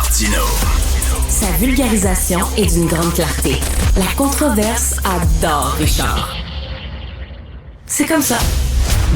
Martineau. Sa vulgarisation est d'une grande clarté. La controverse adore Richard. C'est comme ça.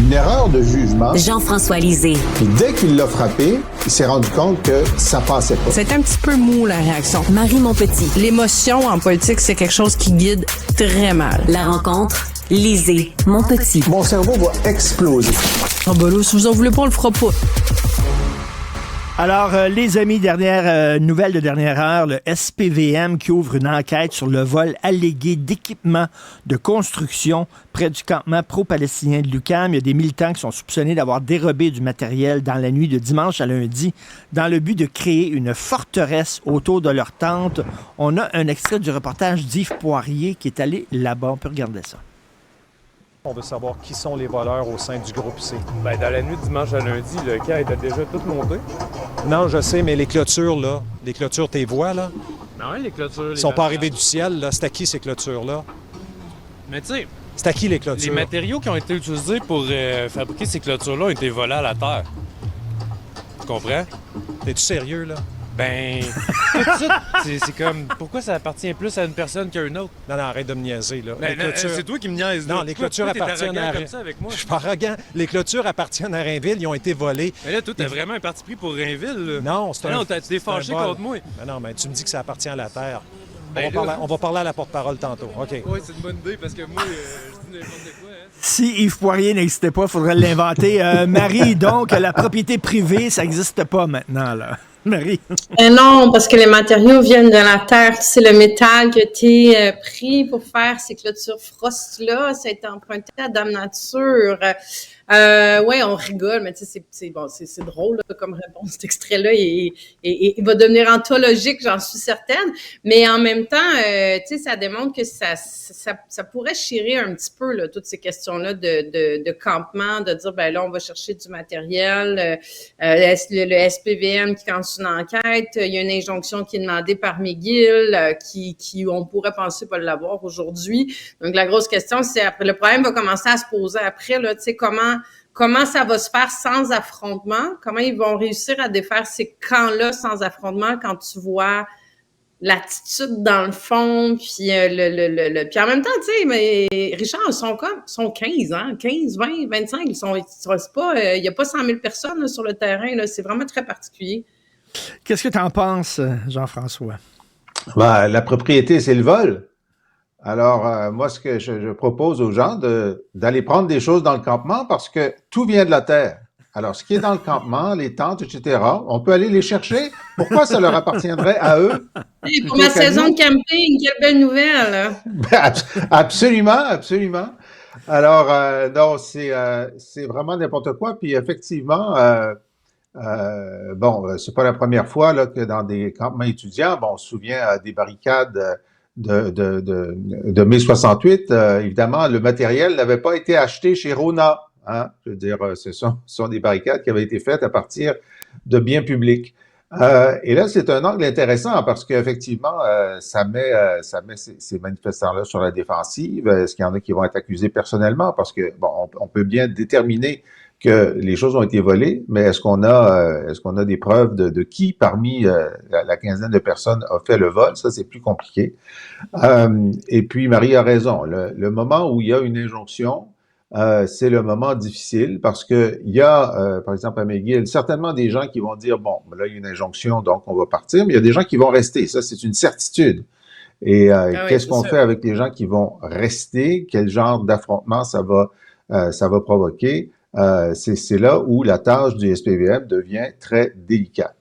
Une erreur de jugement. Jean-François Lisée. Puis dès qu'il l'a frappé, il s'est rendu compte que ça passait pas. C'est un petit peu mou, la réaction. Marie Montpetit. L'émotion en politique, c'est quelque chose qui guide très mal. La rencontre, Lisée, Montpetit. Mon cerveau va exploser. Ah ben là, si vous en voulez pas, on le fera pas. Alors, les amis, dernière nouvelle de dernière heure, le SPVM qui ouvre une enquête sur le vol allégué d'équipements de construction près du campement pro-palestinien de l'UQAM. Il y a des militants qui sont soupçonnés d'avoir dérobé du matériel dans la nuit de dimanche à lundi dans le but de créer une forteresse autour de leur tente. On a un extrait du reportage d'Yves Poirier qui est allé là-bas. On peut regarder ça. On veut savoir qui sont les voleurs au sein du groupe C. Bien, dans la nuit de dimanche à lundi, le camp était déjà tout monté. Non, je sais, mais les clôtures, là, tes vois, là, Non, les clôtures... ils sont pas arrivés du ciel, là. C'est à qui, ces clôtures-là? Mais tu sais, C'est à qui, les clôtures? les matériaux qui ont été utilisés pour fabriquer ces clôtures-là ont été volés à la terre. Tu comprends? T'es-tu sérieux, là? Ben, tout ça, c'est comme... Pourquoi ça appartient plus à une personne qu'à une autre? Non, arrête de me niaiser, là. Ben, Les clôtures... c'est toi qui me niaises. Non, là. les Toi, clôtures t'es appartiennent arrogant à... comme ça avec moi. Je suis pas arrogant. Les clôtures appartiennent à Rainville, ils ont été volés. Mais là, toi, t'as vraiment un parti pris pour Rainville, là. Non, c'est un... Non, tu t'es fâché vol. contre moi. Mais non, mais tu me dis que ça appartient à la terre. Ben On va parler à la porte-parole tantôt, OK? Oui, c'est une bonne idée, parce que moi, je dis n'importe quoi, hein. Si Yves Poirier n'existait pas, il faudrait l'inventer. Marie, donc, la propriété privée, ça n'existe pas maintenant, là. Marie. Non, parce que les matériaux viennent de la terre. C'est le métal qui a été pris pour faire ces clôtures Frost-là. Ça a été emprunté à Dame Nature. Ouais, on rigole, mais tu sais, c'est drôle là, comme réponse. Cet extrait-là, il va devenir anthologique, j'en suis certaine. Mais en même temps, tu sais, ça démontre que ça pourrait chirer un petit peu là, toutes ces questions-là de campement, de dire ben là, on va chercher du matériel. Le SPVM qui lance une enquête, il y a une injonction qui est demandée par McGill, qui on pourrait penser pas l'avoir aujourd'hui. Donc la grosse question, c'est après le problème va commencer à se poser après là, tu sais comment ça va se faire sans affrontement, comment ils vont réussir à défaire ces camps-là sans affrontement quand tu vois l'attitude dans le fond, puis puis en même temps, tu sais, mais Richard, ils sont 15, hein, 15, 20, 25, ils sont pas, il y a pas 100 000 personnes là, sur le terrain, là, c'est vraiment très particulier. Qu'est-ce que tu en penses, Jean-François? Ben, la propriété, c'est le vol. Alors, moi, ce que je propose aux gens, d'aller prendre des choses dans le campement parce que tout vient de la terre. Alors, ce qui est dans le campement, les tentes, etc., on peut aller les chercher. Pourquoi ça leur appartiendrait à eux? Hey, pour ma saison de camping, quelle belle nouvelle! Hein? Absolument, absolument. Alors, non, c'est vraiment n'importe quoi. Puis effectivement, bon, c'est pas la première fois là, que dans des campements étudiants, bon, on se souvient des barricades de mai 68, évidemment, le matériel n'avait pas été acheté chez Rona. Hein? Je veux dire, ce sont des barricades qui avaient été faites à partir de biens publics. Et là, c'est un angle intéressant parce qu'effectivement, ça met ces manifestants-là sur la défensive. Est-ce qu'il y en a qui vont être accusés personnellement? Parce que, bon, on peut bien déterminer que les choses ont été volées, mais est-ce qu'on a des preuves de qui parmi la quinzaine de personnes a fait le vol? Ça, c'est plus compliqué. Et puis, Marie a raison. Le moment où il y a une injonction, c'est le moment difficile parce que il y a, par exemple, à McGill, certainement des gens qui vont dire, bon, là, il y a une injonction, donc on va partir, mais il y a des gens qui vont rester. Ça, c'est une certitude. Et qu'est-ce qu'on fait avec les gens qui vont rester? Quel genre d'affrontement ça va provoquer? C'est là où la tâche du SPVM devient très délicate.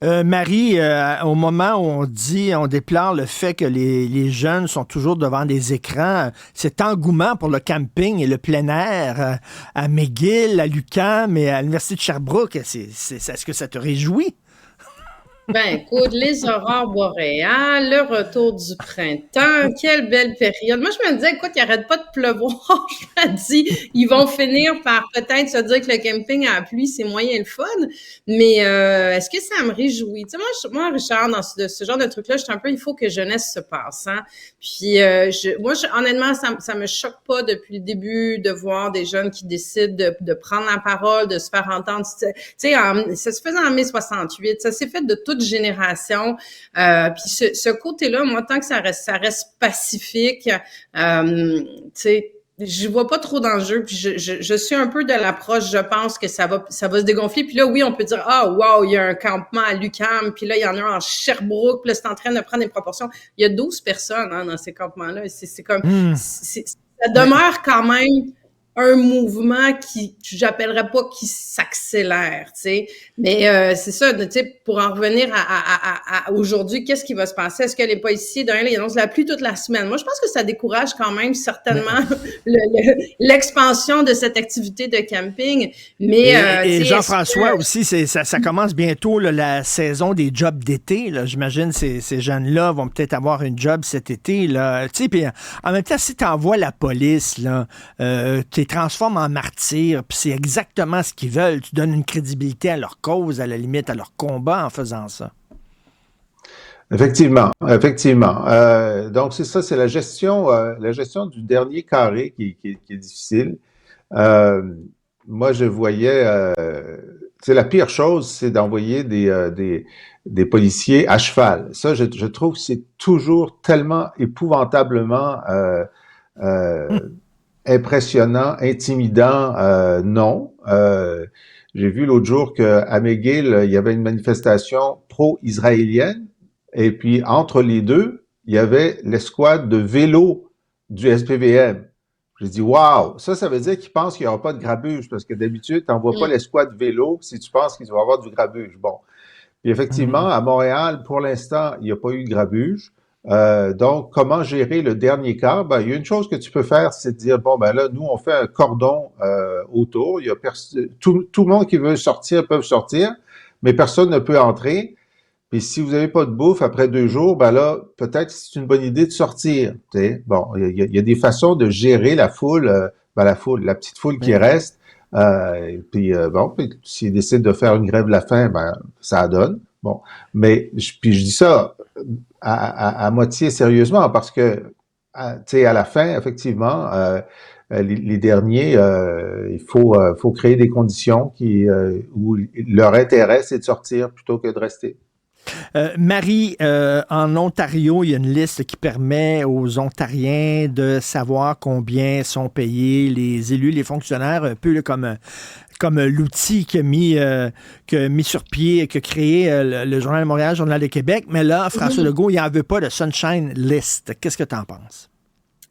Marie, au moment où on déplore le fait que les jeunes sont toujours devant des écrans, cet engouement pour le camping et le plein air à McGill, à l'UQAM et à l'Université de Sherbrooke, est-ce que ça te réjouit? Ben, écoute, les aurores boréales, le retour du printemps, quelle belle période. Moi, je me disais, écoute, il n'arrête pas de pleuvoir. Je me dis, ils vont finir par peut-être se dire que le camping à la pluie, c'est moyen le fun. Mais est-ce que ça me réjouit? Tu sais, moi, Richard, dans ce genre de truc-là, je suis un peu, il faut que jeunesse se passe. Hein? Puis, honnêtement, ça me choque pas depuis le début de voir des jeunes qui décident de prendre la parole, de se faire entendre. Tu sais, ça se faisait en mai 68, ça s'est fait de toutes toute génération. Puis ce côté-là, moi, tant que ça reste pacifique, tu sais, je vois pas trop d'enjeux, puis je suis un peu de l'approche, je pense que ça va se dégonfler, puis là, oui, on peut dire, ah, wow, il y a un campement à l'UQAM, puis là, il y en a un en Sherbrooke, puis là, c'est en train de prendre des proportions. Il y a 12 personnes dans ces campements-là, c'est comme, ça demeure quand même un mouvement qui, j'appellerais pas qui s'accélère, tu sais. Mais c'est ça, tu sais, pour en revenir à aujourd'hui, qu'est-ce qui va se passer? Est-ce que les policiers, d'un, ils annoncent la pluie toute la semaine? Moi, je pense que ça décourage quand même certainement l'expansion de cette activité de camping. Mais et Jean-François aussi, ça commence bientôt là, la saison des jobs d'été. Là. J'imagine ces jeunes-là vont peut-être avoir une job cet été. Là. Tu sais, puis en même temps, si tu envoies la police, là, tu les transformes en martyrs, puis c'est exactement ce qu'ils veulent. Tu donnes une crédibilité à leur cause, à la limite, à leur combat en faisant ça. Effectivement. Donc, c'est ça, c'est la gestion du dernier carré qui est difficile. Moi, je voyais, la pire chose, c'est d'envoyer des policiers à cheval. Ça, je trouve que c'est toujours tellement épouvantablement impressionnant, intimidant, non. J'ai vu l'autre jour qu'à McGill, il y avait une manifestation pro-israélienne, et puis entre les deux, il y avait l'escouade de vélos du SPVM. J'ai dit, wow, ça veut dire qu'ils pensent qu'il n'y aura pas de grabuge, parce que d'habitude, tu n'envoies pas l'escouade vélo si tu penses qu'il va y avoir du grabuge. Bon. Puis effectivement, à Montréal, pour l'instant, il n'y a pas eu de grabuge. Donc, comment gérer le dernier quart? Ben, il y a une chose que tu peux faire, c'est de dire, bon, ben là, nous, on fait un cordon autour. Il y a tout le monde qui veut sortir peut sortir, mais personne ne peut entrer. Puis si vous n'avez pas de bouffe après 2 jours, ben là, peut-être c'est une bonne idée de sortir. T'sais. Bon, il y a des façons de gérer la foule, la petite foule qui reste. Puis s'ils décident de faire une grève de la faim, ben ça donne. Bon, mais puis je dis ça à moitié sérieusement parce que à la fin, effectivement, les derniers, il faut créer des conditions où leur intérêt c'est de sortir plutôt que de rester. Marie, en Ontario, il y a une liste qui permet aux Ontariens de savoir combien sont payés les élus, les fonctionnaires, un peu là, comme l'outil qui a mis sur pied, qui a créé le Journal de Montréal, le Journal de Québec. Mais là, François Legault, il n'en veut pas de Sunshine List. Qu'est-ce que tu en penses?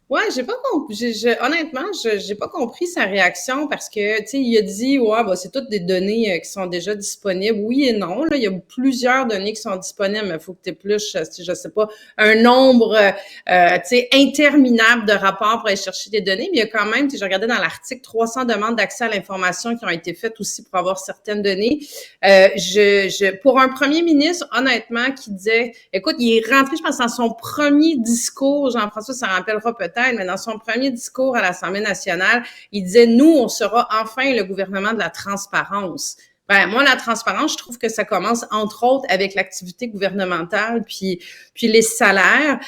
Ouais, j'ai pas compris. Honnêtement, j'ai pas compris sa réaction parce que, tu sais, il a dit, ouais, bah, c'est toutes des données qui sont déjà disponibles. Oui et non. Là, il y a plusieurs données qui sont disponibles, mais il faut que tu épluches, je sais pas, un nombre, tu sais, interminable de rapports pour aller chercher des données. Mais il y a quand même, tu sais, je regardais dans l'article 300 demandes d'accès à l'information qui ont été faites aussi pour avoir certaines données. Pour un premier ministre, honnêtement, qui disait, écoute, il est rentré, je pense, dans son premier discours, Jean-François, ça rappellera peut-être, mais dans son premier discours à l'Assemblée nationale, il disait, nous, on sera enfin le gouvernement de la transparence. Ben, moi, la transparence, je trouve que ça commence, entre autres, avec l'activité gouvernementale, puis les salaires.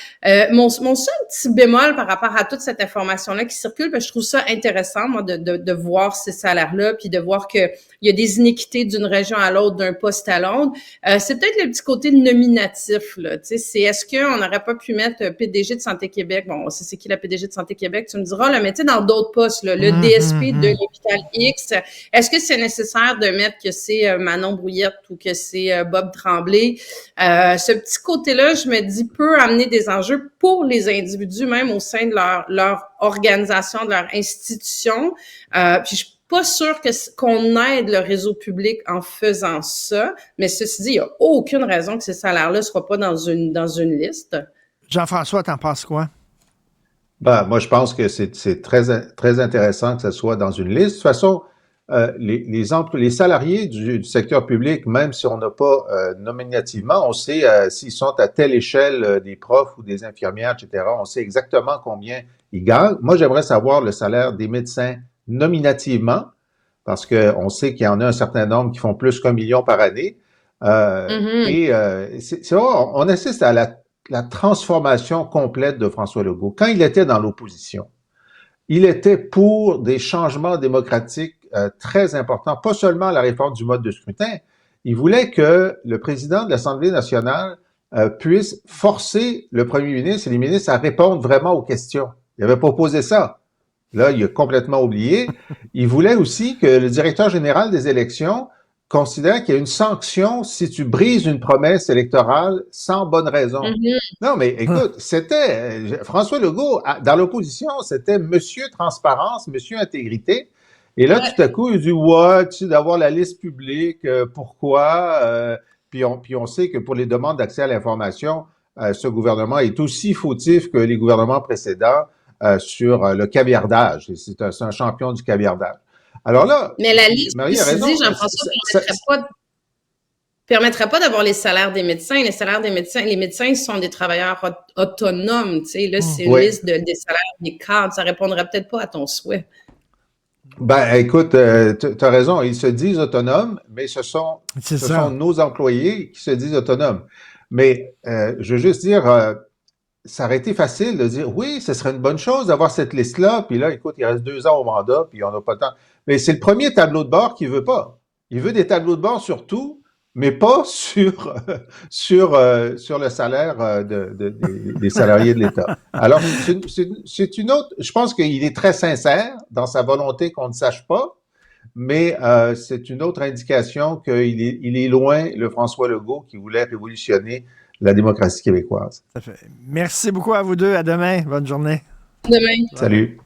Mon seul petit bémol par rapport à toute cette information-là qui circule, ben, je trouve ça intéressant, moi, de voir ces salaires-là, puis de voir que il y a des inéquités d'une région à l'autre, d'un poste à l'autre. C'est peut-être le petit côté nominatif, là. Tu sais, c'est est-ce qu'on n'aurait pas pu mettre PDG de Santé Québec? Bon, on sait c'est qui la PDG de Santé Québec, tu me diras, là, mais tu sais, dans d'autres postes, là, le DSP de l'hôpital X, est-ce que c'est nécessaire de mettre que c'est Manon Brouillette ou que c'est Bob Tremblay? Ce petit côté-là, je me dis, peut amener des enjeux pour les individus, même au sein de leur organisation, de leur institution. Puis je pas sûr qu'on aide le réseau public en faisant ça, mais ceci dit, il n'y a aucune raison que ces salaires-là ne soient pas dans une liste. Jean-François, t'en penses quoi? Ben, moi, je pense que c'est très, très intéressant que ça soit dans une liste. De toute façon, les salariés du secteur public, même si on n'a pas nominativement, on sait s'ils sont à telle échelle des profs ou des infirmières, etc., on sait exactement combien ils gagnent. Moi, j'aimerais savoir le salaire des médecins nominativement, parce qu'on sait qu'il y en a un certain nombre qui font plus qu'1 million par année. Et c'est vrai, on assiste à la transformation complète de François Legault. Quand il était dans l'opposition, il était pour des changements démocratiques très importants, pas seulement la réforme du mode de scrutin, il voulait que le président de l'Assemblée nationale puisse forcer le premier ministre et les ministres à répondre vraiment aux questions. Il avait proposé ça. Là, il a complètement oublié. Il voulait aussi que le directeur général des élections considère qu'il y a une sanction si tu brises une promesse électorale sans bonne raison. Non, mais écoute, c'était François Legault, dans l'opposition, c'était Monsieur Transparence, Monsieur Intégrité. Et là, tout à coup, il dit, ouais, tu sais, d'avoir la liste publique, pourquoi? Puis on sait que pour les demandes d'accès à l'information, ce gouvernement est aussi fautif que les gouvernements précédents sur le caviardage. C'est un champion du caviardage. Alors là, mais la liste, Marie a raison. Jean-François, permettrait pas d'avoir les salaires des médecins. Les médecins sont des travailleurs autonomes. Tu sais, là, c'est une liste des salaires des cadres. Ça répondrait peut-être pas à ton souhait. Ben, écoute, tu as raison. Ils se disent autonomes, mais ce sont nos employés qui se disent autonomes. Mais je veux juste dire, ça aurait été facile de dire, oui, ce serait une bonne chose d'avoir cette liste-là, puis là, écoute, il reste 2 ans au mandat, puis on n'a pas le temps. Mais c'est le premier tableau de bord qu'il veut pas. Il veut des tableaux de bord sur tout, mais pas sur le salaire des salariés de l'État. Alors, c'est une autre... Je pense qu'il est très sincère dans sa volonté qu'on ne sache pas, mais c'est une autre indication qu'il est loin, le François Legault, qui voulait révolutionner la démocratie québécoise. Ça fait. Merci beaucoup à vous deux. À demain. Bonne journée. Demain. Salut.